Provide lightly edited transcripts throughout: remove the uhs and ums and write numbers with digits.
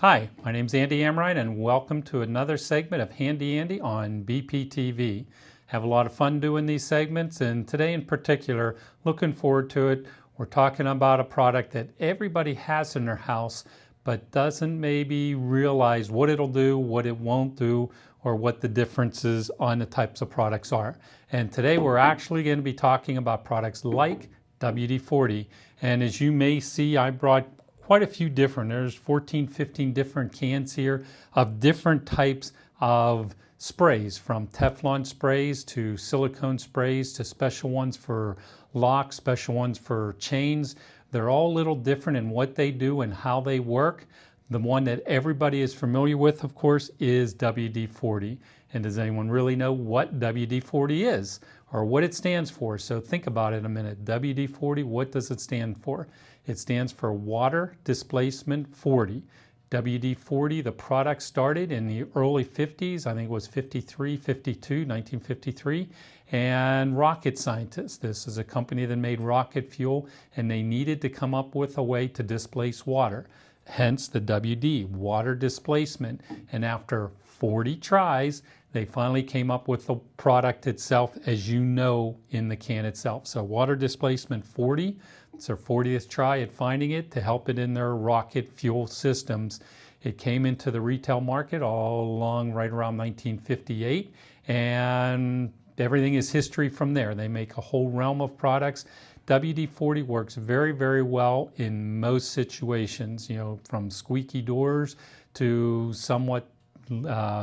Hi, my name's Andy Amrine and welcome to another segment of Handy Andy on BPTV. Have a lot of fun doing these segments, and today in particular, looking forward to it. We're talking about a product that everybody has in their house but doesn't maybe realize what it'll do, what it won't do, or what the differences on the types of products are. And today we're actually going to be talking about products like WD-40. And as you may see, I brought quite a few different, there's 14, 15 different cans here of different types of sprays, from Teflon sprays to silicone sprays to special ones for locks, special ones for chains. They're all a little different in what they do and how they work. The one that everybody is familiar with, of course, is WD-40. And does anyone really know what WD-40 is or what it stands for? So think about it a minute. WD-40, what does it stand for? It stands for Water Displacement 40. WD-40, the product started in the early 50s, I think it was 53, 52, 1953, and rocket scientists. This is a company that made rocket fuel, and they needed to come up with a way to displace water. Hence the WD, water displacement. And after 40 tries, they finally came up with the product itself, as you know, in the can itself. So Water Displacement 40, it's their 40th try at finding it to help it in their rocket fuel systems. It came into the retail market all along right around 1958, and everything is history from there. They make a whole realm of products. WD-40 works very, very well in most situations, you know, from squeaky doors to somewhat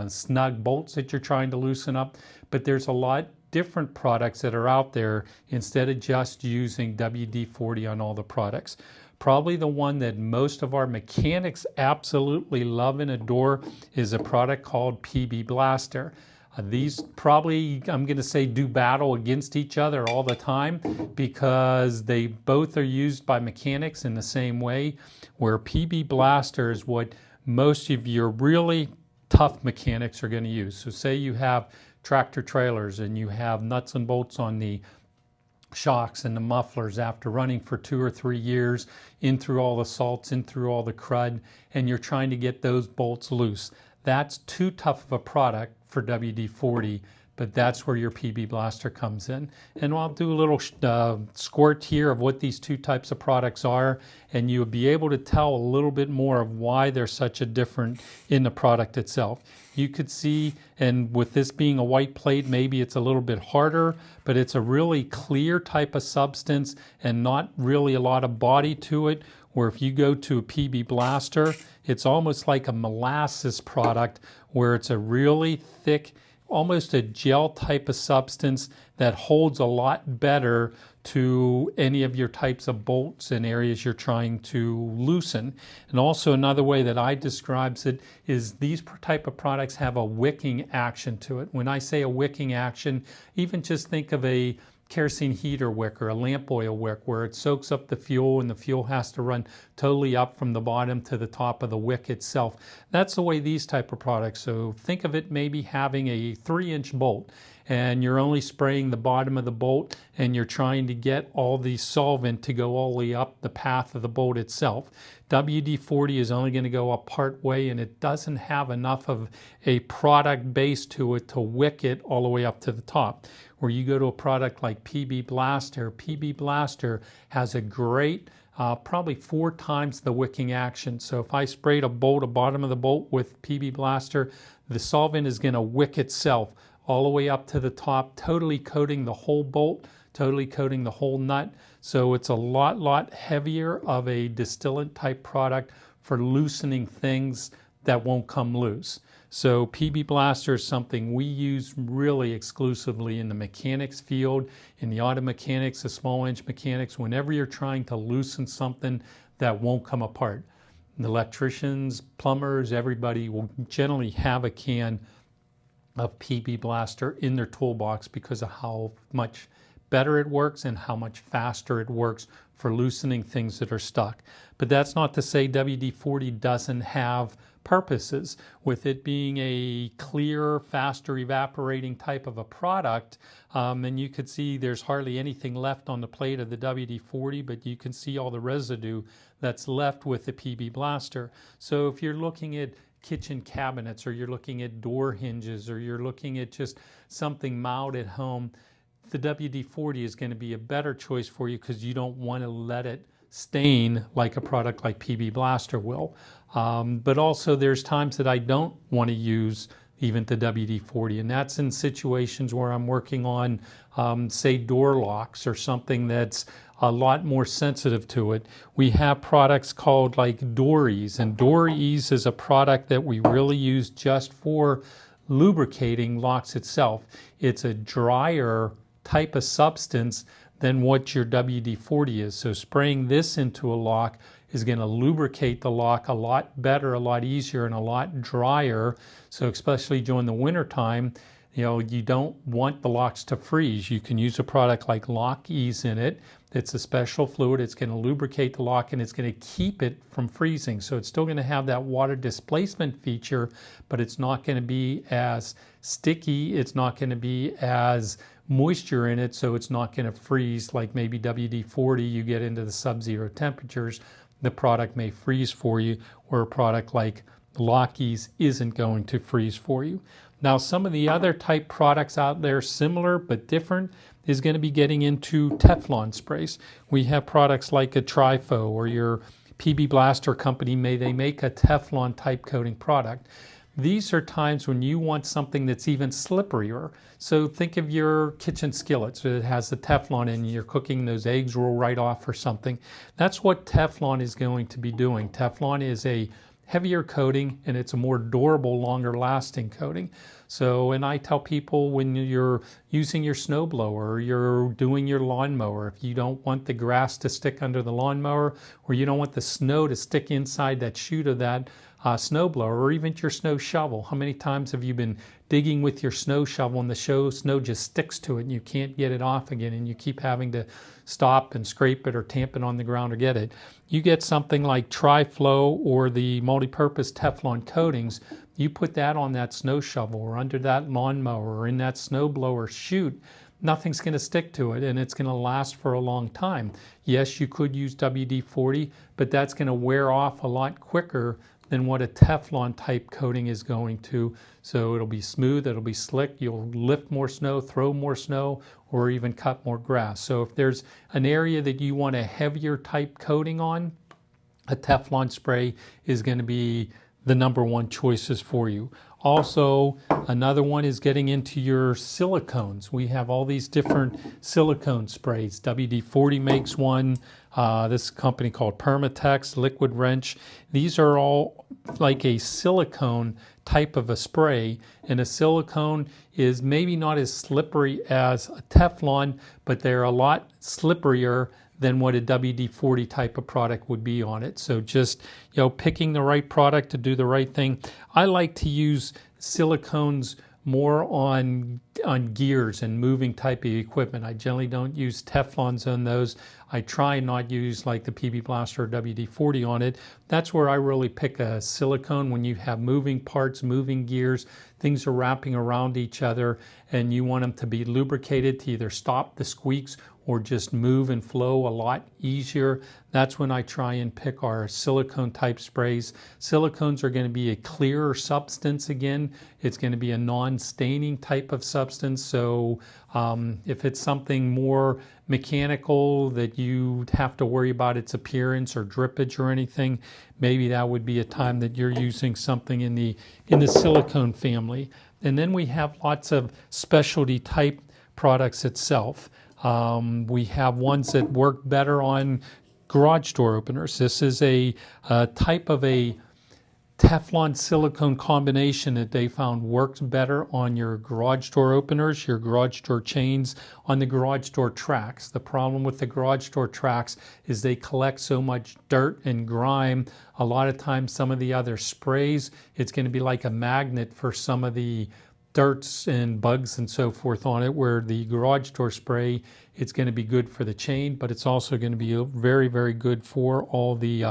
snug bolts that you're trying to loosen up. But there's a lot different products that are out there instead of just using WD-40 on all the products. Probably the one that most of our mechanics absolutely love and adore is a product called PB Blaster. These probably, I'm going to say, do battle against each other all the time because they both are used by mechanics in the same way, where PB Blaster is what most of your really tough mechanics are going to use. So say you have tractor trailers and you have nuts and bolts on the shocks and the mufflers after running for 2 or 3 years, in through all the salts, in through all the crud, and you're trying to get those bolts loose. That's too tough of a product for WD-40, but that's where your PB Blaster comes in. And I'll do a little squirt here of what these two types of products are, and you'll be able to tell a little bit more of why they're such a different in the product itself. You could see, and with this being a white plate, maybe it's a little bit harder, but it's a really clear type of substance and not really a lot of body to it, where if you go to a PB Blaster, it's almost like a molasses product where it's a really thick, almost a gel type of substance that holds a lot better to any of your types of bolts and areas you're trying to loosen. And also another way that I describes it is these type of products have a wicking action to it. When I say a wicking action, even just think of a kerosene heater wick or a lamp oil wick where it soaks up the fuel and the fuel has to run totally up from the bottom to the top of the wick itself. That's the way these type of products. So think of it maybe having a 3-inch bolt and you're only spraying the bottom of the bolt and you're trying to get all the solvent to go all the way up the path of the bolt itself. WD-40 is only going to go up part way, and it doesn't have enough of a product base to it to wick it all the way up to the top. Where you go to a product like PB Blaster has a great, probably 4 times the wicking action. So if I sprayed a bolt, a bottom of the bolt with PB Blaster, the solvent is going to wick itself all the way up to the top, totally coating the whole bolt, totally coating the whole nut. So it's a lot heavier of a distillant type product for loosening things that won't come loose. So PB Blaster is something we use really exclusively in the mechanics field, in the auto mechanics, the small engine mechanics, whenever you're trying to loosen something that won't come apart. The electricians, plumbers, everybody will generally have a can of PB Blaster in their toolbox because of how much better it works and how much faster it works for loosening things that are stuck. But that's not to say WD-40 doesn't have purposes. With it being a clear, faster evaporating type of a product, and you could see there's hardly anything left on the plate of the WD-40, but you can see all the residue that's left with the PB Blaster. So if you're looking at kitchen cabinets, or you're looking at door hinges, or you're looking at just something mild at home, the WD-40 is going to be a better choice for you because you don't want to let it stain like a product like PB Blaster will. But also there's times that I don't want to use even the WD-40, and that's in situations where I'm working on, say, door locks or something that's a lot more sensitive to it. We have products called like Door Ease, and Door Ease is a product that we really use just for lubricating locks itself. It's a drier type of substance than what your WD-40 is. So spraying this into a lock is going to lubricate the lock a lot better, a lot easier, and a lot drier. So especially during the winter time, you don't want the locks to freeze. You can use a product like Lock Ease in it. It's a special fluid. It's going to lubricate the lock and it's going to keep it from freezing. So it's still going to have that water displacement feature, but it's not going to be as sticky. It's not going to be as moisture in it, so it's not going to freeze like maybe WD-40. You get into the sub-zero temperatures, the product may freeze for you, or a product like Lock Ease isn't going to freeze for you. Now, some of the other type products out there, similar but different, is going to be getting into Teflon sprays. We have products like a Trifo, or your PB Blaster company, they make a Teflon type coating product. These are times when you want something that's even slipperier. So think of your kitchen skillets that has the Teflon in, you're cooking, those eggs roll right off or something. That's what Teflon is going to be doing. Teflon is a heavier coating and it's a more durable, longer lasting coating. So, and I tell people when you're using your snowblower or you're doing your lawnmower, if you don't want the grass to stick under the lawnmower, or you don't want the snow to stick inside that chute of that snowblower, or even your snow shovel. How many times have you been digging with your snow shovel and the snow just sticks to it and you can't get it off again and you keep having to stop and scrape it or tamp it on the ground to get it? You get something like Tri-Flow or the multi-purpose Teflon coatings, you put that on that snow shovel or under that lawnmower or in that snowblower chute, nothing's going to stick to it and it's going to last for a long time. Yes, you could use WD-40, but that's going to wear off a lot quicker than what a Teflon type coating is going to. So it'll be smooth, it'll be slick, you'll lift more snow, throw more snow, or even cut more grass. So if there's an area that you want a heavier type coating on, a Teflon spray is going to be the #1 choices for you. Also, another one is getting into your silicones. We have all these different silicone sprays. WD-40 makes one. This company called Permatex, Liquid Wrench. These are all like a silicone type of a spray, and a silicone is maybe not as slippery as a Teflon, but they're a lot slipperier than what a WD-40 type of product would be on it. So just, picking the right product to do the right thing. I like to use silicones more on gears and moving type of equipment. I generally don't use Teflons on those. I try not use like the PB Blaster or WD-40 on it. That's where I really pick a silicone when you have moving parts, moving gears, things are wrapping around each other and you want them to be lubricated to either stop the squeaks or just move and flow a lot easier. That's when I try and pick our silicone type sprays. Silicones are going to be a clearer substance again. It's going to be a non-staining type of substance. So if it's something more mechanical that you have to worry about its appearance or drippage or anything, maybe that would be a time that you're using something in the silicone family. And then we have lots of specialty type products itself. We have ones that work better on garage door openers. This is a type of a Teflon silicone combination that they found works better on your garage door openers, your garage door chains, on the garage door tracks. The problem with the garage door tracks is they collect so much dirt and grime. A lot of times some of the other sprays, it's going to be like a magnet for some of the dirts and bugs and so forth on it, where the garage door spray, it's going to be good for the chain, but it's also going to be very, very good for all the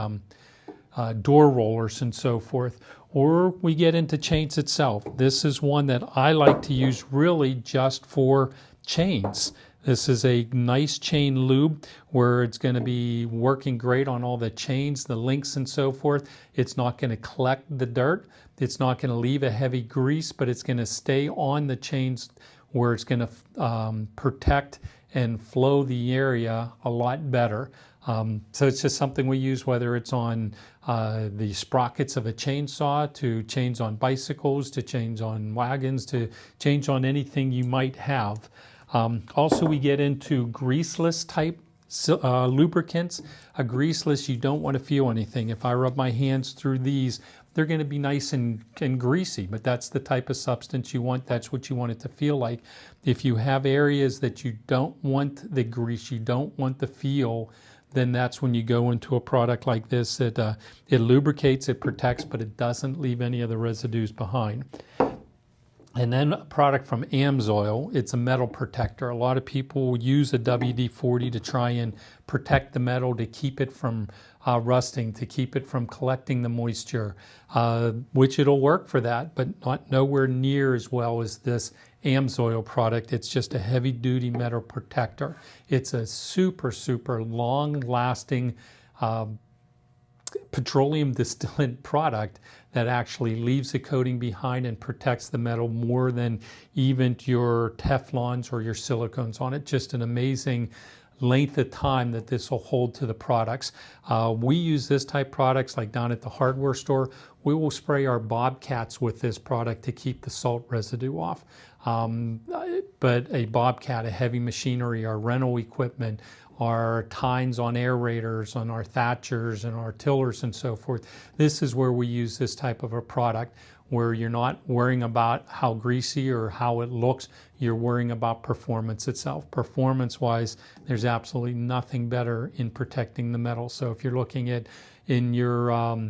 door rollers and so forth. Or we get into chains itself. This is one that I like to use really just for chains. This is a nice chain lube where it's going to be working great on all the chains, the links and so forth. It's not going to collect the dirt. It's not going to leave a heavy grease, but it's going to stay on the chains where it's going to protect and flow the area a lot better. So it's just something we use, whether it's on the sprockets of a chainsaw, to chains on bicycles, to chains on wagons, to chains on anything you might have. Also, we get into greaseless type lubricants. A greaseless, you don't want to feel anything. If I rub my hands through these, they're going to be nice and greasy, but that's the type of substance you want. That's what you want it to feel like. If you have areas that you don't want the grease, you don't want the feel, then that's when you go into a product like this. It lubricates, it protects, but it doesn't leave any of the residues behind. And then a product from AMSOIL, it's a metal protector. A lot of people use a WD-40 to try and protect the metal, to keep it from rusting, to keep it from collecting the moisture, which it'll work for that, but nowhere near as well as this AMSOIL product. It's just a heavy-duty metal protector. It's a super, super long-lasting petroleum distillant product that actually leaves a coating behind and protects the metal more than even your Teflons or your silicones on it. Just an amazing length of time that this will hold to the products. We use this type of products like down at the hardware store. We will spray our Bobcats with this product to keep the salt residue off. But a Bobcat, a heavy machinery, our rental equipment, our tines on aerators, on our thatchers and our tillers and so forth. This is where we use this type of a product, where you're not worrying about how greasy or how it looks. You're worrying about performance itself. Performance-wise, there's absolutely nothing better in protecting the metal. So if you're looking at in your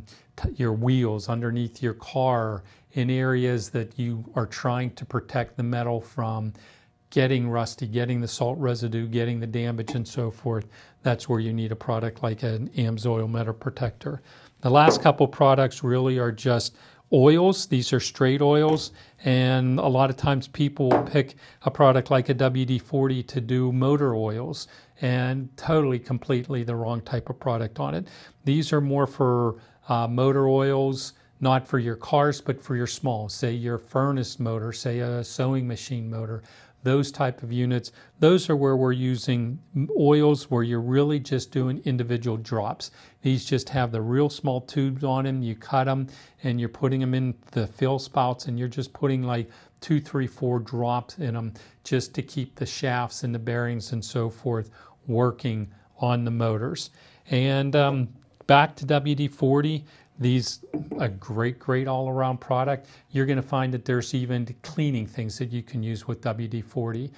wheels, underneath your car, in areas that you are trying to protect the metal from getting rusty, getting the salt residue, getting the damage and so forth, that's where you need a product like an AMSOIL metal protector. The last couple products really are just oils. These are straight oils, and a lot of times people will pick a product like a WD-40 to do motor oils, and totally, completely the wrong type of product on it. These are more for motor oils, not for your cars, but for your small, say your furnace motor, say a sewing machine motor. Those type of units, those are where we're using oils where you're really just doing individual drops. These just have the real small tubes on them. You cut them and you're putting them in the fill spouts, and you're just putting like 2, 3, 4 drops in them just to keep the shafts and the bearings and so forth working on the motors. And back to WD-40. These a great all-around product. You're going to find that there's even cleaning things that you can use with WD-40.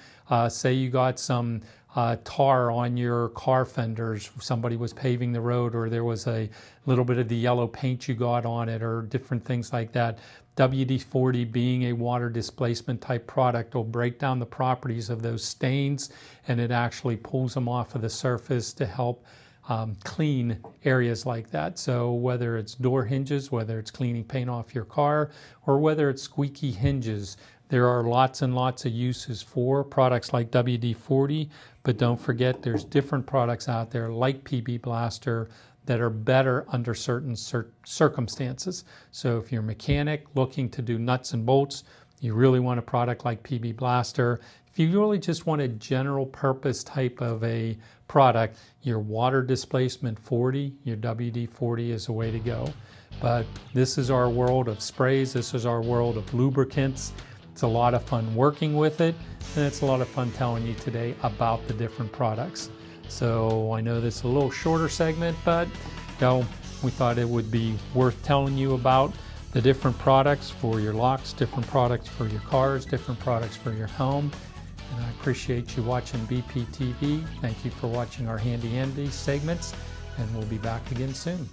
Say you got some tar on your car fenders, somebody was paving the road, or there was a little bit of the yellow paint you got on it, or different things like that. WD-40, being a water displacement type product, will break down the properties of those stains, and it actually pulls them off of the surface to help clean areas like that. So whether it's door hinges, whether it's cleaning paint off your car, or whether it's squeaky hinges, there are lots and lots of uses for products like WD-40, but don't forget there's different products out there like PB Blaster that are better under certain circumstances. So if you're a mechanic looking to do nuts and bolts, you really want a product like PB Blaster. If you really just want a general purpose type of a product, your water displacement 40, your WD-40 is the way to go. But this is our world of sprays. This is our world of lubricants. It's a lot of fun working with it, and it's a lot of fun telling you today about the different products. So I know this is a little shorter segment, but we thought it would be worth telling you about the different products for your locks, different products for your cars, different products for your home. And I appreciate you watching BPTV. Thank you for watching our Handy Andy segments, and we'll be back again soon.